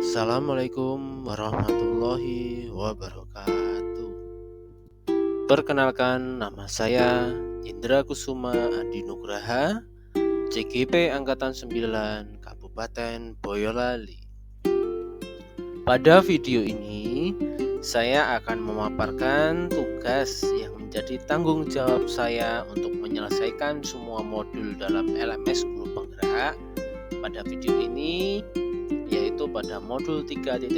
Assalamualaikum warahmatullahi wabarakatuh. Perkenalkan, nama saya Indra Kusuma Andi Nugraha, CGP Angkatan 9, Kabupaten Boyolali. Pada video ini, saya akan memaparkan tugas yang menjadi tanggung jawab saya untuk menyelesaikan semua modul dalam LMS Guru Penggerak. Pada video ini yaitu pada modul 3.1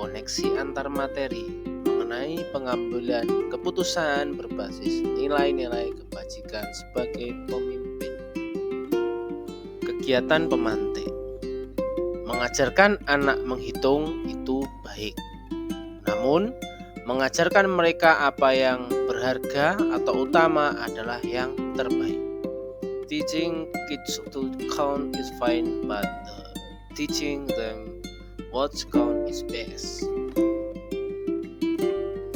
koneksi antar materi mengenai pengambilan keputusan berbasis nilai-nilai kebajikan sebagai pemimpin. Kegiatan pemantik. Mengajarkan anak menghitung itu baik. Namun, mengajarkan mereka apa yang berharga atau utama adalah yang terbaik. Teaching kids to count is fine, but teaching them what count is best.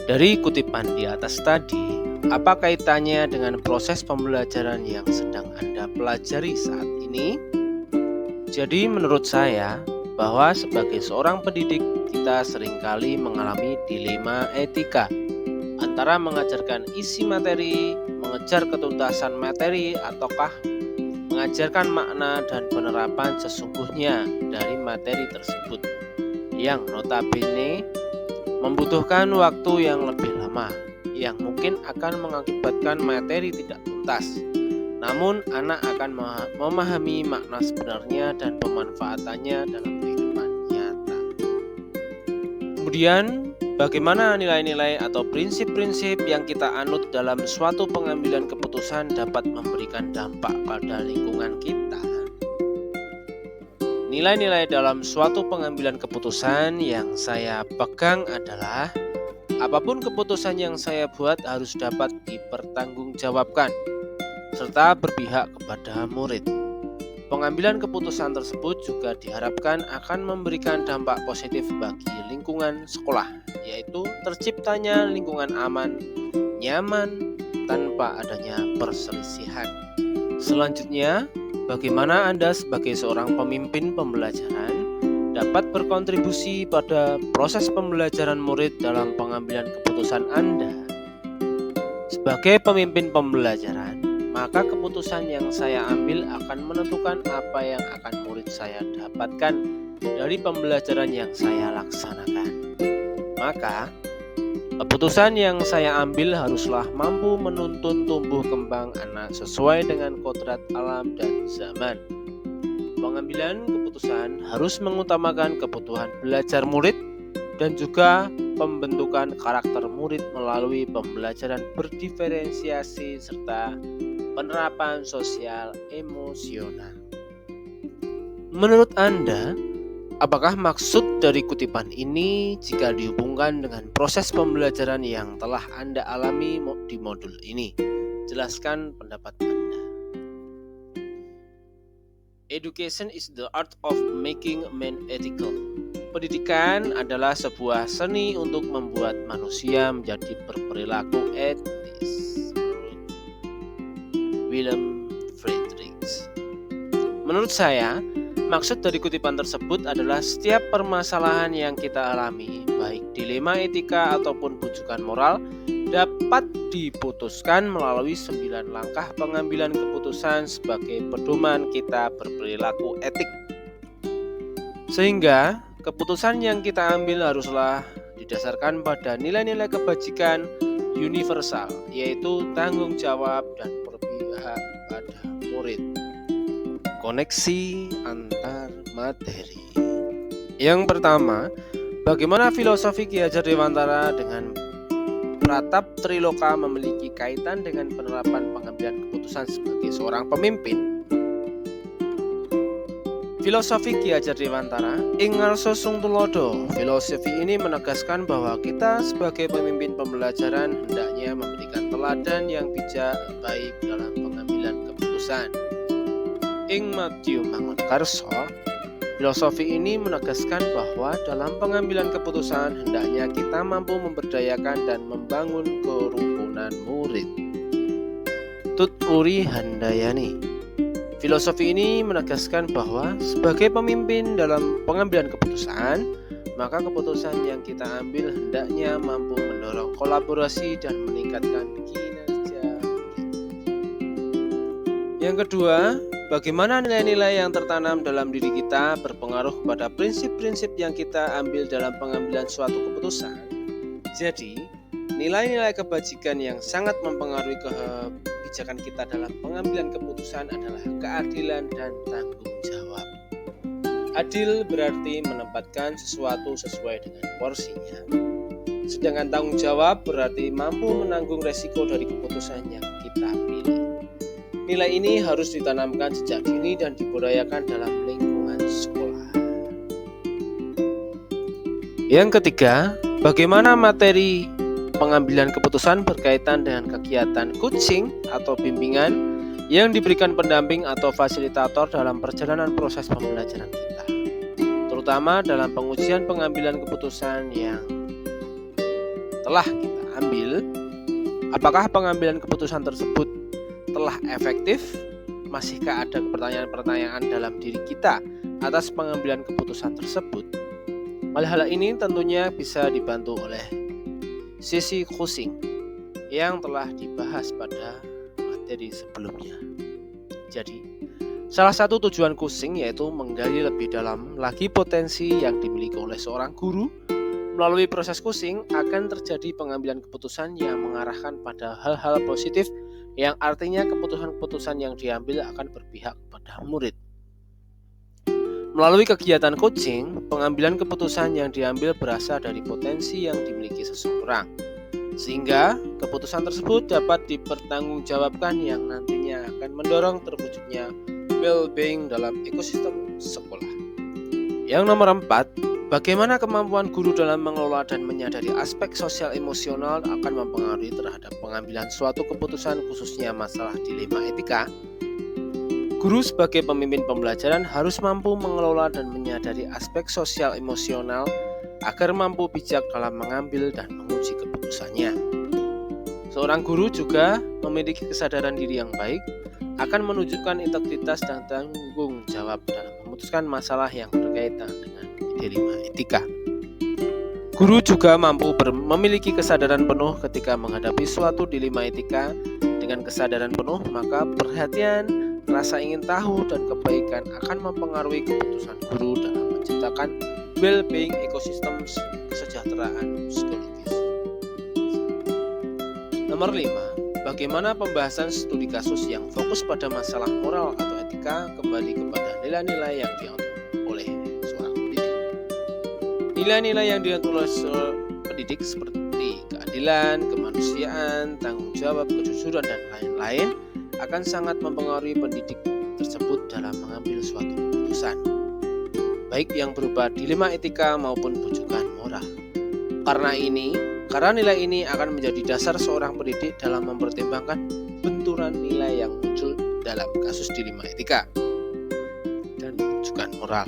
Dari kutipan di atas tadi, apa kaitannya dengan proses pembelajaran yang sedang Anda pelajari saat ini? Jadi menurut saya, bahwa sebagai seorang pendidik, kita seringkali mengalami dilema etika antara mengajarkan isi materi, mengejar ketuntasan materi, ataukah mengajarkan makna dan penerapan sesungguhnya dari materi tersebut yang notabene membutuhkan waktu yang lebih lama, yang mungkin akan mengakibatkan materi tidak tuntas. Namun anak akan memahami makna sebenarnya dan pemanfaatannya dalam kehidupan nyata. Kemudian, bagaimana nilai-nilai atau prinsip-prinsip yang kita anut dalam suatu pengambilan keputusan dapat memberikan dampak pada lingkungan kita? Nilai-nilai dalam suatu pengambilan keputusan yang saya pegang adalah apapun keputusan yang saya buat harus dapat dipertanggungjawabkan serta berpihak kepada murid. Pengambilan keputusan tersebut juga diharapkan akan memberikan dampak positif bagi lingkungan sekolah, yaitu terciptanya lingkungan aman, nyaman, tanpa adanya perselisihan. Selanjutnya, bagaimana Anda sebagai seorang pemimpin pembelajaran dapat berkontribusi pada proses pembelajaran murid dalam pengambilan keputusan Anda? Sebagai pemimpin pembelajaran, maka keputusan yang saya ambil akan menentukan apa yang akan murid saya dapatkan dari pembelajaran yang saya laksanakan. Maka, keputusan yang saya ambil haruslah mampu menuntun tumbuh kembang anak sesuai dengan kodrat alam dan zaman. Pengambilan keputusan harus mengutamakan kebutuhan belajar murid dan juga pembentukan karakter murid melalui pembelajaran berdiferensiasi serta penerapan sosial emosional. Menurut Anda, apakah maksud dari kutipan ini jika dihubungkan dengan proses pembelajaran yang telah Anda alami di modul ini? Jelaskan pendapat Anda. Education is the art of making men ethical. Pendidikan adalah sebuah seni untuk membuat manusia menjadi berperilaku etis. Wilhelm Friedrich. Menurut saya, maksud dari kutipan tersebut adalah setiap permasalahan yang kita alami, baik dilema etika ataupun bujukan moral, dapat diputuskan melalui 9 langkah pengambilan keputusan sebagai pedoman kita berperilaku etik. Sehingga, keputusan yang kita ambil haruslah didasarkan pada nilai-nilai kebajikan universal, yaitu tanggung jawab dan berpihak pada murid. Koneksi antar materi. Yang pertama, bagaimana filosofi Ki Hajar Dewantara dengan Pratap Triloka memiliki kaitan dengan penerapan pengambilan keputusan sebagai seorang pemimpin? Filosofi Ki Hajar Dewantara ing ngarsa sung tulodo. Filosofi ini menegaskan bahwa kita sebagai pemimpin pembelajaran hendaknya memberikan teladan yang bijak baik dalam pengambilan keputusan. Ing Matthew Mangunkarso, filosofi ini menegaskan bahwa dalam pengambilan keputusan hendaknya kita mampu memberdayakan dan membangun kerukunan murid. Tut Uri Handayani. Filosofi ini menegaskan bahwa sebagai pemimpin dalam pengambilan keputusan, maka keputusan yang kita ambil hendaknya mampu mendorong kolaborasi dan meningkatkan kinerja. Yang kedua, bagaimana nilai-nilai yang tertanam dalam diri kita berpengaruh kepada prinsip-prinsip yang kita ambil dalam pengambilan suatu keputusan. Jadi, nilai-nilai kebajikan yang sangat mempengaruhi kebijakan kita dalam pengambilan keputusan adalah keadilan dan tanggung jawab. Adil berarti menempatkan sesuatu sesuai dengan porsinya. Sedangkan tanggung jawab berarti mampu menanggung resiko dari keputusan yang kita pilih. Nilai ini harus ditanamkan sejak dini dan dibudayakan dalam lingkungan sekolah. Yang ketiga, bagaimana materi pengambilan keputusan berkaitan dengan kegiatan coaching atau bimbingan yang diberikan pendamping atau fasilitator dalam perjalanan proses pembelajaran kita, terutama dalam pengujian pengambilan keputusan yang telah kita ambil. Apakah pengambilan keputusan tersebut telah efektif? Masihkah ada pertanyaan-pertanyaan dalam diri kita atas pengambilan keputusan tersebut? Hal-hal ini tentunya bisa dibantu oleh sesi coaching yang telah dibahas pada materi sebelumnya. Jadi, salah satu tujuan coaching yaitu menggali lebih dalam lagi potensi yang dimiliki oleh seorang guru. Melalui proses coaching akan terjadi pengambilan keputusan yang mengarahkan pada hal-hal positif, yang artinya keputusan-keputusan yang diambil akan berpihak kepada murid. Melalui kegiatan coaching, pengambilan keputusan yang diambil berasal dari potensi yang dimiliki seseorang, sehingga keputusan tersebut dapat dipertanggungjawabkan yang nantinya akan mendorong terwujudnya well-being dalam ekosistem sekolah. Yang nomor 4, bagaimana kemampuan guru dalam mengelola dan menyadari aspek sosial emosional akan mempengaruhi terhadap pengambilan suatu keputusan, khususnya masalah dilema etika. Guru sebagai pemimpin pembelajaran harus mampu mengelola dan menyadari aspek sosial emosional agar mampu bijak dalam mengambil dan menguji keputusannya. Seorang guru juga memiliki kesadaran diri yang baik, akan menunjukkan integritas dan tanggung jawab dalam memutuskan masalah yang berkaitan dengan dilema etika. Guru juga mampu memiliki kesadaran penuh ketika menghadapi suatu dilema etika. Dengan kesadaran penuh, maka perhatian, rasa ingin tahu, dan kebaikan akan mempengaruhi keputusan guru dalam menciptakan well-being ekosistem kesejahteraan psikologis. Nomor 5, bagaimana pembahasan studi kasus yang fokus pada masalah moral atau etika kembali kepada nilai-nilai yang diatur oleh seorang pendidik. Nilai-nilai yang diatur oleh seorang pendidik seperti keadilan, kemanusiaan, tanggung jawab, kejujuran, dan lain-lain akan sangat mempengaruhi pendidik tersebut dalam mengambil suatu keputusan, baik yang berupa dilema etika maupun rujukan moral. Karena nilai ini akan menjadi dasar seorang pendidik dalam mempertimbangkan benturan nilai yang muncul dalam kasus dilema etika dan rujukan moral.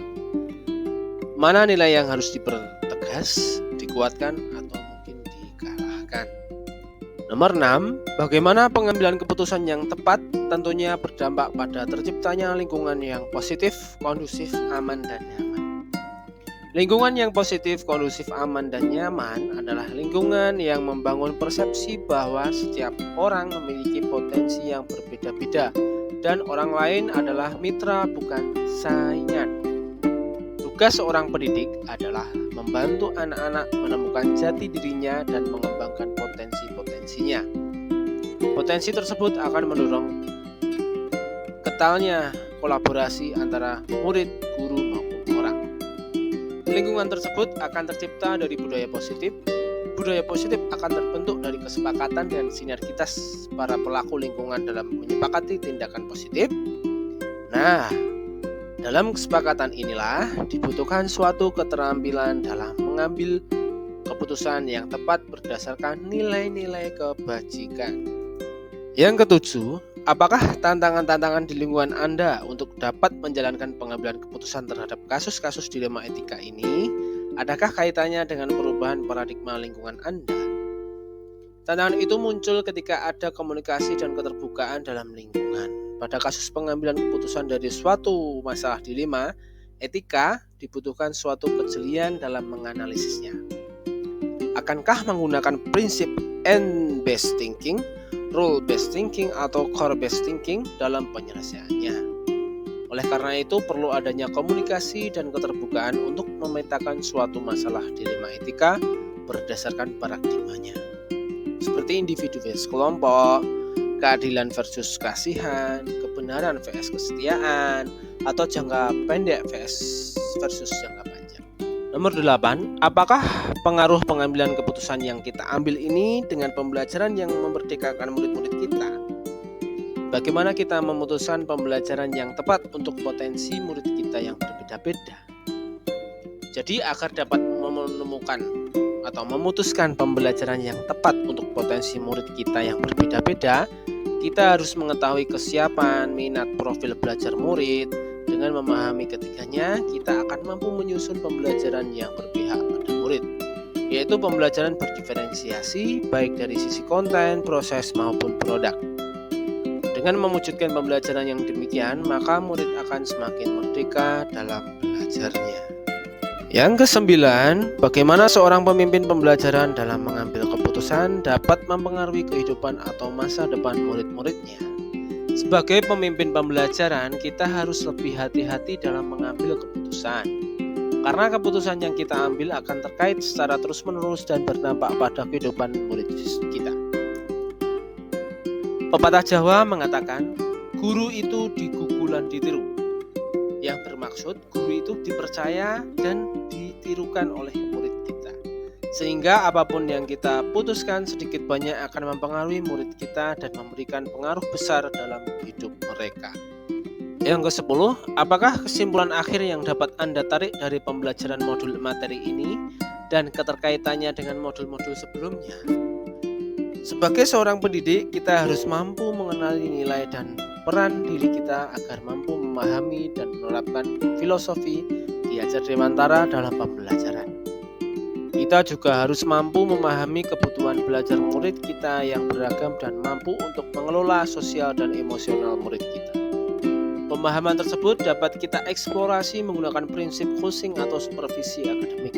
Mana nilai yang harus dipertegas, dikuatkan, atau mungkin dikalahkan. Nomor 6, bagaimana pengambilan keputusan yang tepat tentunya berdampak pada terciptanya lingkungan yang positif, kondusif, aman, dan nyaman. Lingkungan yang positif, kondusif, aman, dan nyaman adalah lingkungan yang membangun persepsi bahwa setiap orang memiliki potensi yang berbeda-beda dan orang lain adalah mitra bukan saingan. Tugas seorang pendidik adalah membantu anak-anak menemukan jati dirinya dan mengembangkan potensi-potensinya. Potensi tersebut akan mendorong kentalnya kolaborasi antara murid, guru, maupun orang. Lingkungan tersebut akan tercipta dari budaya positif. Budaya positif akan terbentuk dari kesepakatan dan sinergitas para pelaku lingkungan dalam menyepakati tindakan positif. Nah, dalam kesepakatan inilah dibutuhkan suatu keterampilan dalam mengambil keputusan yang tepat berdasarkan nilai-nilai kebajikan. Yang ketujuh, apakah tantangan-tantangan di lingkungan Anda untuk dapat menjalankan pengambilan keputusan terhadap kasus-kasus dilema etika ini, adakah kaitannya dengan perubahan paradigma lingkungan Anda? Tantangan itu muncul ketika ada komunikasi dan keterbukaan dalam lingkungan. pada kasus pengambilan keputusan dari suatu masalah dilema, etika dibutuhkan suatu kejelian dalam menganalisisnya. Akankah menggunakan prinsip end-based thinking, rule-based thinking, atau core-based thinking dalam penyelesaiannya? Oleh karena itu, perlu adanya komunikasi dan keterbukaan untuk memetakan suatu masalah dilema etika berdasarkan paradigmanya, seperti individu versus kelompok, keadilan versus kasihan, kebenaran vs kesetiaan, atau jangka pendek versus jangka panjang. Nomor 8, apakah pengaruh pengambilan keputusan yang kita ambil ini dengan pembelajaran yang memerdekakan murid-murid kita? Bagaimana kita memutuskan pembelajaran yang tepat untuk potensi murid kita yang berbeda-beda? Jadi agar dapat menemukan atau memutuskan pembelajaran yang tepat untuk potensi murid kita yang berbeda-beda, kita harus mengetahui kesiapan, minat, profil belajar murid. Dengan memahami ketiganya, kita akan mampu menyusun pembelajaran yang berpihak pada murid, yaitu pembelajaran berdiferensiasi baik dari sisi konten, proses, maupun produk. Dengan mewujudkan pembelajaran yang demikian, maka murid akan semakin merdeka dalam belajarnya. Yang ke-9, bagaimana seorang pemimpin pembelajaran dalam mengambil keputusan dapat mempengaruhi kehidupan atau masa depan murid-muridnya. Sebagai pemimpin pembelajaran, kita harus lebih hati-hati dalam mengambil keputusan. Karena keputusan yang kita ambil akan terkait secara terus-menerus dan berdampak pada kehidupan murid kita. Pepatah Jawa mengatakan, guru itu digugulan ditiru. Yang bermaksud guru itu dipercaya dan ditirukan oleh murid kita, sehingga apapun yang kita putuskan sedikit banyak akan mempengaruhi murid kita dan memberikan pengaruh besar dalam hidup mereka. Yang ke-10, apakah kesimpulan akhir yang dapat Anda tarik dari pembelajaran modul materi ini dan keterkaitannya dengan modul-modul sebelumnya? Sebagai seorang pendidik, kita harus mampu mengenali nilai dan peran diri kita agar mampu memahami dan menerapkan filosofi Ki Hajar Dewantara dalam pembelajaran. Kita juga harus mampu memahami kebutuhan belajar murid kita yang beragam dan mampu untuk mengelola sosial dan emosional murid kita. Pemahaman tersebut dapat kita eksplorasi menggunakan prinsip coaching atau supervisi akademik.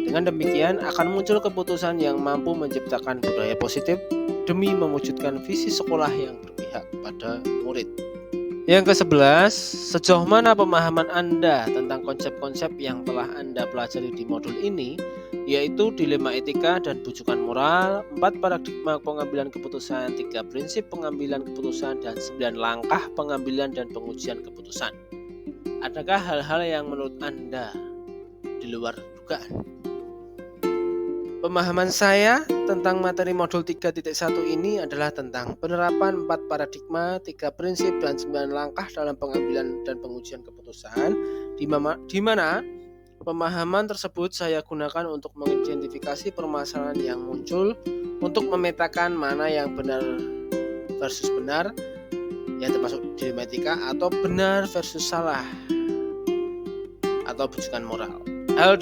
Dengan demikian akan muncul keputusan yang mampu menciptakan budaya positif demi mewujudkan visi sekolah yang berpihak pada murid. Yang ke-11, sejauh mana pemahaman Anda tentang konsep-konsep yang telah Anda pelajari di modul ini, yaitu dilema etika dan bujukan moral, 4 paradigma pengambilan keputusan, 3 prinsip pengambilan keputusan, dan 9 langkah pengambilan dan pengujian keputusan. Adakah hal-hal yang menurut Anda di luar dugaan? Pemahaman saya tentang materi modul 3.1 ini adalah tentang penerapan 4 paradigma, 3 prinsip, dan 9 langkah dalam pengambilan dan pengujian keputusan, di mana pemahaman tersebut saya gunakan untuk mengidentifikasi permasalahan yang muncul, untuk memetakan mana yang benar versus benar, yang termasuk dilema etika, atau benar versus salah, atau bujukan moral. Hal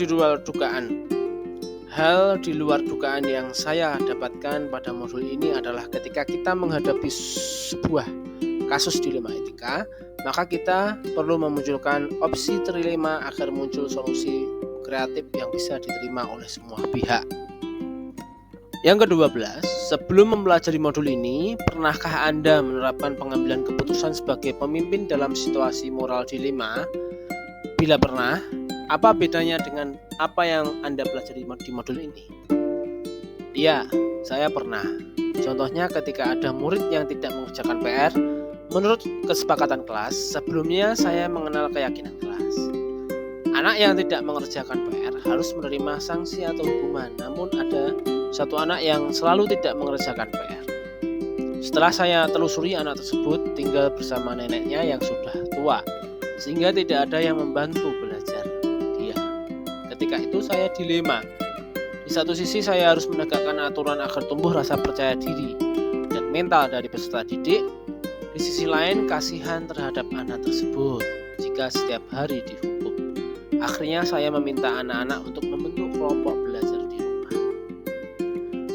di luar dugaan yang saya dapatkan pada modul ini adalah ketika kita menghadapi sebuah kasus dilema etika, maka kita perlu memunculkan opsi trilema agar muncul solusi kreatif yang bisa diterima oleh semua pihak. Yang ke-12, sebelum mempelajari modul ini, pernahkah Anda menerapkan pengambilan keputusan sebagai pemimpin dalam situasi moral dilema? Bila pernah, apa bedanya dengan apa yang Anda pelajari di modul ini? Ya, saya pernah. Contohnya ketika ada murid yang tidak mengerjakan PR, menurut kesepakatan kelas, sebelumnya saya mengenal keyakinan kelas. Anak yang tidak mengerjakan PR harus menerima sanksi atau hukuman, namun ada satu anak yang selalu tidak mengerjakan PR. Setelah saya telusuri, anak tersebut tinggal bersama neneknya yang sudah tua, sehingga tidak ada yang membantu belajar dia. Ketika itu saya dilema. Di satu sisi saya harus menegakkan aturan agar tumbuh rasa percaya diri dan mental dari peserta didik. Di sisi lain kasihan terhadap anak tersebut jika setiap hari dihukum. Akhirnya saya meminta anak-anak untuk membentuk kelompok belajar di rumah.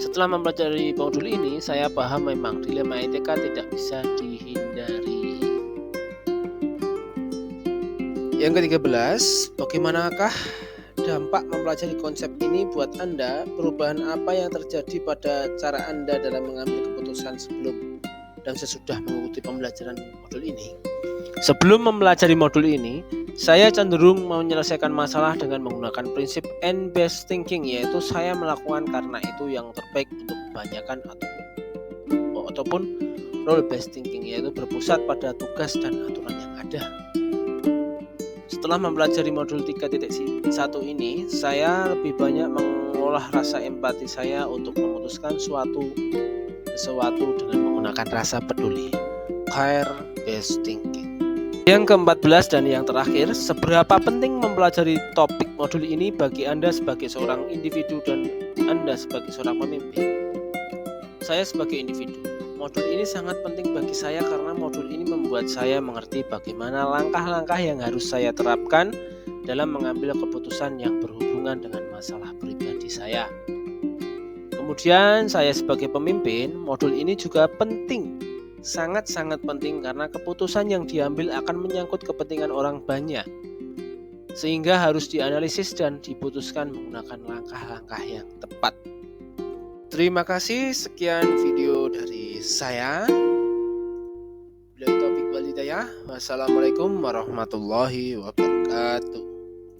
Setelah mempelajari modul ini, saya paham memang dilema etika tidak bisa dihindari. Yang ke-13, bagaimanakah dampak mempelajari konsep ini buat Anda? Perubahan apa yang terjadi pada cara Anda dalam mengambil keputusan sebelum dan sesudah mengikuti pembelajaran modul ini? Sebelum mempelajari modul ini, saya cenderung menyelesaikan masalah dengan menggunakan prinsip N-based thinking, yaitu saya melakukan karena itu yang terbaik untuk kebanyakan ataupun role-based thinking, yaitu berpusat pada tugas dan aturan yang ada. Setelah mempelajari modul 3.1 ini, saya lebih banyak mengolah rasa empati saya untuk memutuskan sesuatu dengan menggunakan rasa peduli, care-based thinking. Yang ke-14 dan yang terakhir, seberapa penting mempelajari topik modul ini bagi Anda sebagai seorang individu dan Anda sebagai seorang pemimpin? Saya sebagai individu, modul ini sangat penting bagi saya karena modul ini membuat saya mengerti bagaimana langkah-langkah yang harus saya terapkan dalam mengambil keputusan yang berhubungan dengan masalah pribadi saya. Kemudian saya sebagai pemimpin, modul ini juga penting, sangat-sangat penting karena keputusan yang diambil akan menyangkut kepentingan orang banyak, sehingga harus dianalisis dan diputuskan menggunakan langkah-langkah yang tepat. Terima kasih, sekian video dari saya. Wassalamualaikum warahmatullahi wabarakatuh.